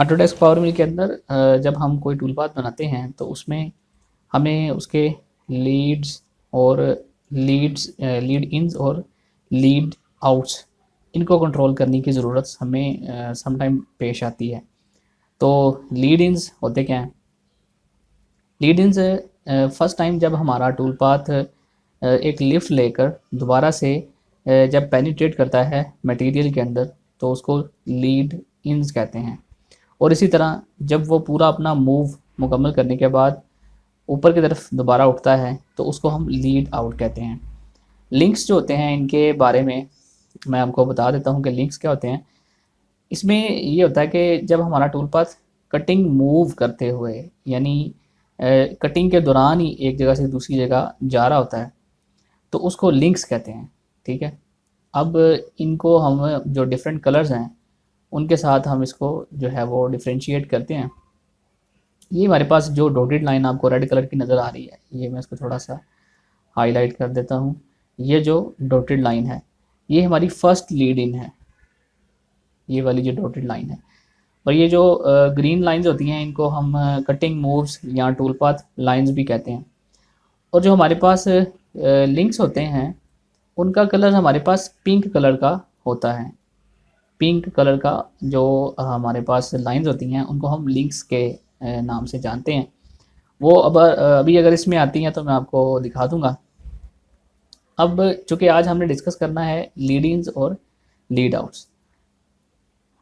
Autodesk power मिल के अंदर जब हम कोई टूल पाथ बनाते हैं तो उसमें हमें उसके लीड्स और लीड इन्स और लीड आउट्स इनको कंट्रोल करने की ज़रूरत हमें समटाइम पेश आती है। तो लीड इन्स होते क्या हैं? लीड इन्स फर्स्ट टाइम जब हमारा टूल पाथ एक लिफ्ट लेकर दोबारा से जब पेनिट्रेट करता है मटेरियल के अंदर तो उसको लीड इन्स कहते हैं। और इसी तरह जब वो पूरा अपना मूव मुकम्मल करने के बाद ऊपर की तरफ दोबारा उठता है तो उसको हम लीड आउट कहते हैं। लिंक्स जो होते हैं इनके बारे में मैं आपको बता देता हूँ कि लिंक्स क्या होते हैं। इसमें ये होता है कि जब हमारा टूल पाथ कटिंग मूव करते हुए यानी कटिंग के दौरान ही एक जगह से दूसरी जगह जा रहा होता है तो उसको लिंक्स कहते हैं। ठीक है। अब इनको हम जो डिफरेंट कलर्स हैं उनके साथ हम इसको जो है वो डिफ्रेंशिएट करते हैं। ये हमारे पास जो डॉटेड लाइन आपको रेड कलर की नज़र आ रही है, ये मैं इसको थोड़ा सा हाईलाइट कर देता हूँ। ये जो डॉटेड लाइन है ये हमारी फर्स्ट लीड इन है, ये वाली जो डॉटेड लाइन है। और ये जो ग्रीन लाइंस होती हैं इनको हम कटिंग मूव्स या टूल पाथ लाइंस भी कहते हैं। और जो हमारे पास लिंक्स होते हैं उनका कलर हमारे पास पिंक कलर का होता है। पिंक कलर का जो हमारे पास लाइंस होती हैं उनको हम लिंक्स के नाम से जानते हैं। वो अब अभी अगर इसमें आती हैं तो मैं आपको दिखा दूंगा। अब चूंकि आज हमने डिस्कस करना है लीड इन्स और लीड आउट्स,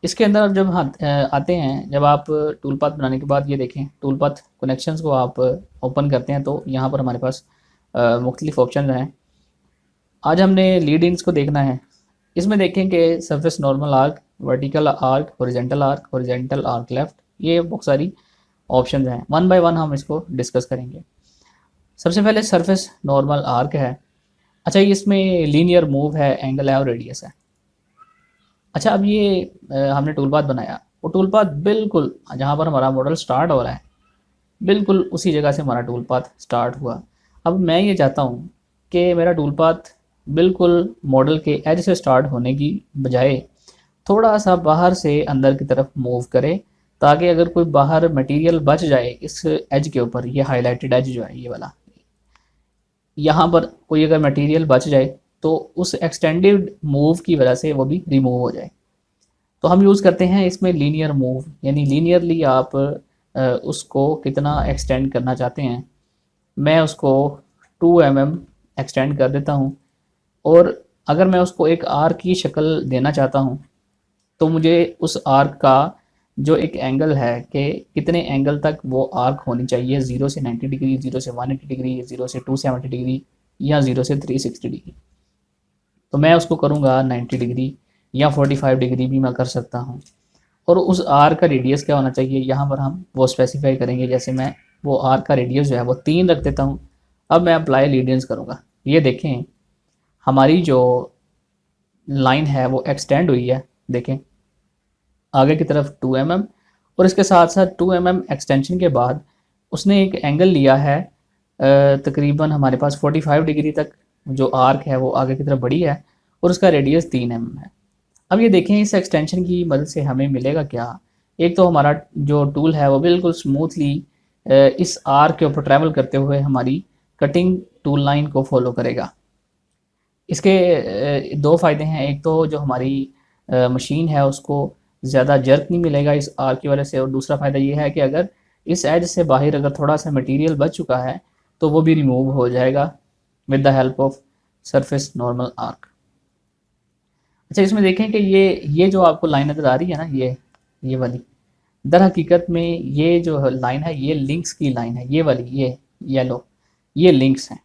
इसके अंदर जब आते हैं, जब आप टूल पाथ बनाने के बाद ये देखें टूल पाथ कनेक्शंस को आप ओपन करते हैं तो यहाँ पर हमारे पास मुख्तलिफ ऑप्शन हैं। आज हमने लीड इन्स को देखना है। इसमें देखें कि surface normal arc, vertical arc, horizontal arc left, ये बहुत सारी ऑप्शंस हैं। वन बाय वन हम इसको डिस्कस करेंगे। सबसे पहले सरफेस नॉर्मल आर्क है। अच्छा, इसमें लीनियर मूव है, एंगल है और रेडियस है। अच्छा, अब ये हमने टूल पाथ बनाया, वो टूल पाथ बिल्कुल जहाँ पर हमारा मॉडल स्टार्ट हो रहा है बिल्कुल उसी जगह से हमारा टूल पाथ स्टार्ट हुआ। अब मैं ये चाहता हूँ कि मेरा टूल पाथ बिल्कुल मॉडल के एज से स्टार्ट होने की बजाय थोड़ा सा बाहर से अंदर की तरफ मूव करे, ताकि अगर कोई बाहर मटेरियल बच जाए इस एज के ऊपर, ये हाईलाइटेड एज जो है ये वाला, यहाँ पर कोई अगर मटेरियल बच जाए तो उस एक्सटेंडेड मूव की वजह से वो भी रिमूव हो जाए। तो हम यूज़ करते हैं इसमें लीनियर मूव, यानी लीनियरली आप उसको कितना एक्सटेंड करना चाहते हैं। मैं उसको 2 mm एक्सटेंड कर देता हूँ। और अगर मैं उसको एक आर्क की शक्ल देना चाहता हूँ तो मुझे उस आर्क का जो एक एंगल है कि कितने एंगल तक वो आर्क होनी चाहिए, 0 से 90 डिग्री, 0 से 180 डिग्री, 0 से 270 डिग्री या 0 से 360 डिग्री। तो मैं उसको करूँगा 90 डिग्री या 45 डिग्री भी मैं कर सकता हूँ। और उस आर का रेडियस क्या होना चाहिए यहाँ पर हम वो स्पेसिफाई करेंगे। जैसे मैं वो आर का रेडियस जो है वो 3 रख देता हूँ। अब मैं अप्लाई लीडियंस करूँगा। ये देखें हमारी जो लाइन है वो एक्सटेंड हुई है, देखें आगे की तरफ 2 mm, और इसके साथ साथ 2 mm एक्सटेंशन के बाद उसने एक एंगल लिया है तकरीबन हमारे पास 45 डिग्री तक। जो आर्क है वो आगे की तरफ बढ़ी है और उसका रेडियस 3 mm है। अब ये देखें इस एक्सटेंशन की मदद से हमें मिलेगा क्या। एक तो हमारा जो टूल है वो बिल्कुल स्मूथली इस आर्क के ऊपर ट्रैवल करते हुए हमारी कटिंग टूल लाइन को फॉलो करेगा। इसके दो फ़ायदे हैं। एक तो जो हमारी मशीन है उसको ज़्यादा जर्क नहीं मिलेगा इस आर्क की वजह से, और दूसरा फ़ायदा ये है कि अगर इस एज से बाहर अगर थोड़ा सा मटेरियल बच चुका है तो वो भी रिमूव हो जाएगा with the help of surface normal arc. अच्छा, इसमें देखें कि ये जो आपको लाइन नज़र आ रही है ना, ये वाली, दर हकीकत में ये जो लाइन है ये लिंक्स की लाइन है। ये वाली, ये येलो, ये लिंक्स हैं।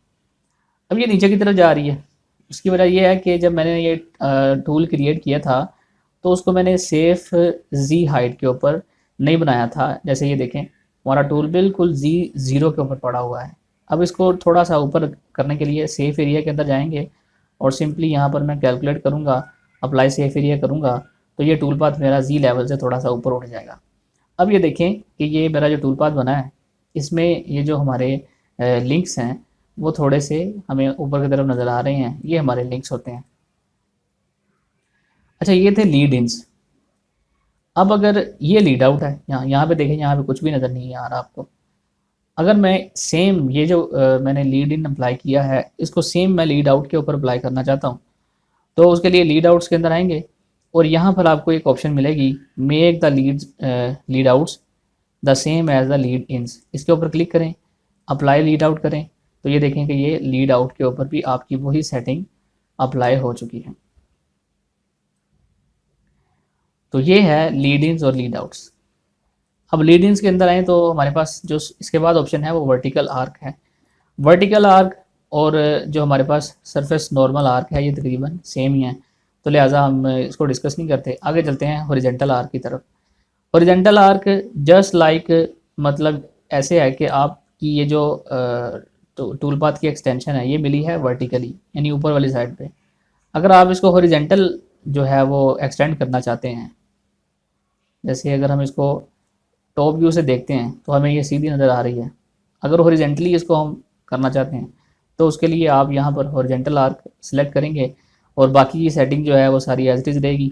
अब ये नीचे की तरफ जा रही है। उसकी वजह ये है कि जब मैंने ये टूल क्रिएट किया था तो उसको मैंने सेफ जी हाइट के ऊपर नहीं बनाया था। जैसे ये देखें हमारा टूल बिल्कुल जी 0 के ऊपर पड़ा हुआ है। अब इसको थोड़ा सा ऊपर करने के लिए सेफ एरिया के अंदर जाएंगे और सिंपली यहाँ पर मैं कैलकुलेट करूँगा, अप्लाई सेफ एरिया करूँगा तो ये टूल पाथ मेरा जी लेवल से थोड़ा सा ऊपर उठ जाएगा। अब ये देखें कि ये मेरा जो टूल पाथ बना है इसमें ये जो हमारे लिंक्स हैं वो थोड़े से हमें ऊपर की तरफ नज़र आ रहे हैं, ये हमारे लिंक्स होते हैं। अच्छा, ये थे लीड इन्स। अब अगर ये लीड आउट है, यहाँ पे देखें, यहाँ पे कुछ भी नज़र नहीं आ रहा आपको। अगर मैं सेम ये जो मैंने लीड इन अप्लाई किया है, इसको सेम मैं लीड आउट के ऊपर अप्लाई करना चाहता हूँ, तो उसके लिए लीड आउट्स के अंदर आएंगे और यहाँ पर आपको एक ऑप्शन मिलेगी, make the lead outs the same as the lead ins. इसके ऊपर क्लिक करें, अप्लाई लीड आउट करें, तो ये देखें कि ये लीड आउट के ऊपर भी आपकी वही सेटिंग अप्लाई हो चुकी है। तो ये है लीड इन्स और लीड आउट्स। अब लीड इन्स के अंदर आए तो हमारे पास जो इसके बाद ऑप्शन है वो वर्टिकल आर्क है। वर्टिकल आर्क और जो हमारे पास सरफेस नॉर्मल आर्क है, ये तकरीबन सेम ही है, तो लिहाजा हम इसको डिस्कस नहीं करते, आगे चलते हैं हॉरिजेंटल आर्क की तरफ। हॉरिजेंटल आर्क जस्ट लाइक मतलब ऐसे है कि आपकी ये जो टूल पाथ की एक्सटेंशन है ये मिली है वर्टिकली, यानी ऊपर वाली साइड पे। अगर आप इसको हॉरिजेंटल जो है वो एक्सटेंड करना चाहते हैं, जैसे अगर हम इसको टॉप व्यू से देखते हैं तो हमें ये सीधी नज़र आ रही है। अगर हॉरिजेंटली इसको हम करना चाहते हैं तो उसके लिए आप यहाँ पर हॉरिजेंटल आर्क सेलेक्ट करेंगे और बाकी की सेटिंग जो है वो सारी एज इट इज़ रहेगी।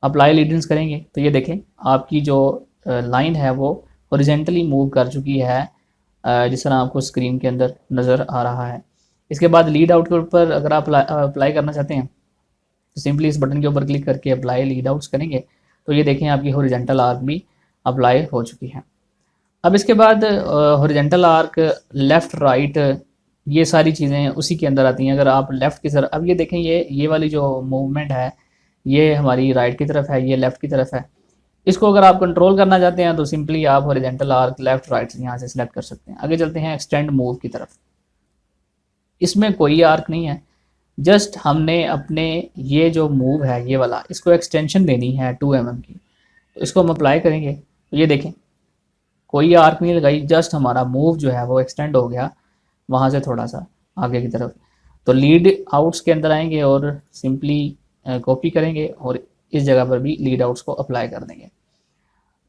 अप्लाई लीडेंस करेंगे तो ये देखें आपकी जो लाइन है वो हॉरिजेंटली मूव कर चुकी है, जिस तरह आपको स्क्रीन के अंदर नज़र आ रहा है। इसके बाद लीड आउट के ऊपर अगर आप अप्लाई करना चाहते हैं तो सिंपली इस बटन के ऊपर क्लिक करके अप्लाई लीड आउट्स करेंगे, तो ये देखें आपकी हॉरिजेंटल आर्क भी अप्लाई हो चुकी है। अब इसके बाद हॉरिजेंटल आर्क, लेफ़्ट राइट, ये सारी चीज़ें उसी के अंदर आती हैं। अगर आप लेफ़्ट की तरफ, अब ये देखें ये वाली जो मूवमेंट है ये हमारी राइट की तरफ है, ये लेफ़्ट की तरफ है। इसको अगर आप कंट्रोल करना चाहते हैं तो सिंपली आप हॉरिजेंटल आर्क लेफ़्ट राइट यहाँ से सिलेक्ट कर सकते हैं। आगे चलते हैं एक्सटेंड मूव की तरफ। इसमें कोई आर्क नहीं है, जस्ट हमने अपने ये जो मूव है ये वाला, इसको एक्सटेंशन देनी है 2 mm की, तो इसको हम अप्लाई करेंगे तो ये देखें कोई आर्क नहीं लगाई, जस्ट हमारा मूव जो है वो एक्सटेंड हो गया वहाँ से थोड़ा सा आगे की तरफ। तो लीड आउट्स के अंदर आएंगे और सिंपली कॉपी करेंगे और इस जगह पर भी लीड आउट्स को अप्लाई कर देंगे।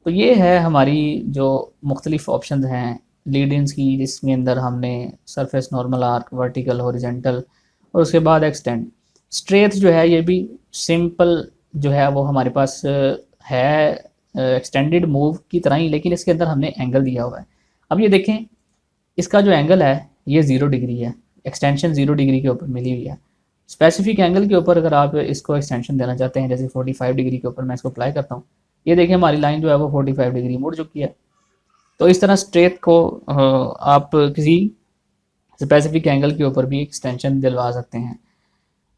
तो ये है हमारी जो मुख्तलिफ ऑप्शन हैं लीड इन्स की, जिसके अंदर हमने surface normal arc, vertical, horizontal और उसके बाद एक्सटेंड। स्ट्रेट जो है ये भी सिंपल जो है वो हमारे पास है एक्सटेंडेड मूव की तरह ही, लेकिन इसके अंदर हमने एंगल दिया हुआ है। अब ये देखें इसका जो एंगल है ये 0 डिग्री है, एक्सटेंशन 0 डिग्री के ऊपर मिली हुई है। स्पेसिफिक एंगल के ऊपर अगर आप इसको एक्सटेंशन देना चाहते हैं, जैसे 45 डिग्री के ऊपर मैं इसको अप्लाई करता हूँ, ये देखें हमारी लाइन जो है वो 45 डिग्री मुड़ चुकी है। तो इस तरह स्ट्रेट को आप किसी स्पेसिफिक एंगल के ऊपर भी एक्सटेंशन दिलवा सकते हैं।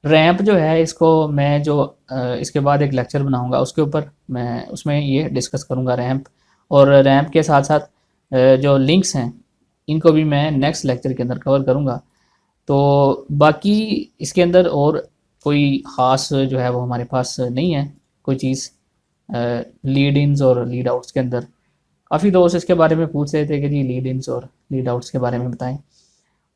रैंप जो है इसको मैं जो इसके बाद एक लेक्चर बनाऊंगा उसके ऊपर मैं उसमें ये डिस्कस करूंगा रैंप, और रैंप के साथ साथ जो लिंक्स हैं इनको भी मैं नेक्स्ट लेक्चर के अंदर कवर करूंगा। तो बाकी इसके अंदर और कोई ख़ास जो है वो हमारे पास नहीं है कोई चीज़ लीड इन्स और लीड आउट्स के अंदर। काफ़ी दोस्त इसके बारे में पूछ रहे थे कि जी लीड इन्स और लीड आउट्स के बारे में बताएं।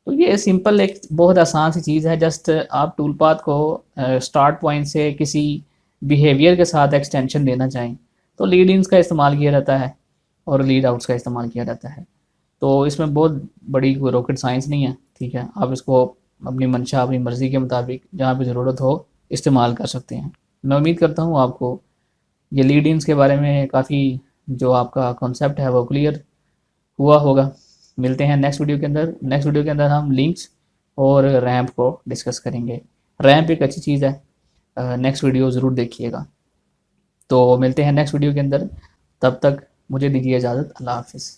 तो ये सिंपल एक बहुत आसान सी चीज़ है, जस्ट आप टूल पाथ को स्टार्ट पॉइंट से किसी बिहेवियर के साथ एक्सटेंशन देना चाहें तो लीड इन्स का इस्तेमाल किया जाता है और लीड आउट्स का इस्तेमाल किया जाता है। तो इसमें बहुत बड़ी कोई रॉकेट साइंस नहीं है, ठीक है। आप इसको अपनी मंशा, अपनी मर्ज़ी के मुताबिक जहाँ पे ज़रूरत हो इस्तेमाल कर सकते हैं। मैं उम्मीद करता हूँ आपको ये लीड इन्स के बारे में काफ़ी जो आपका कॉन्सेप्ट है वो क्लियर हुआ होगा। मिलते हैं नेक्स्ट वीडियो के अंदर। नेक्स्ट वीडियो के अंदर हम लिंक्स और रैंप को डिस्कस करेंगे। रैंप एक अच्छी चीज़ है, नेक्स्ट वीडियो ज़रूर देखिएगा। तो मिलते हैं नेक्स्ट वीडियो के अंदर, तब तक मुझे दीजिए इजाज़त। अल्लाह हाफिज़।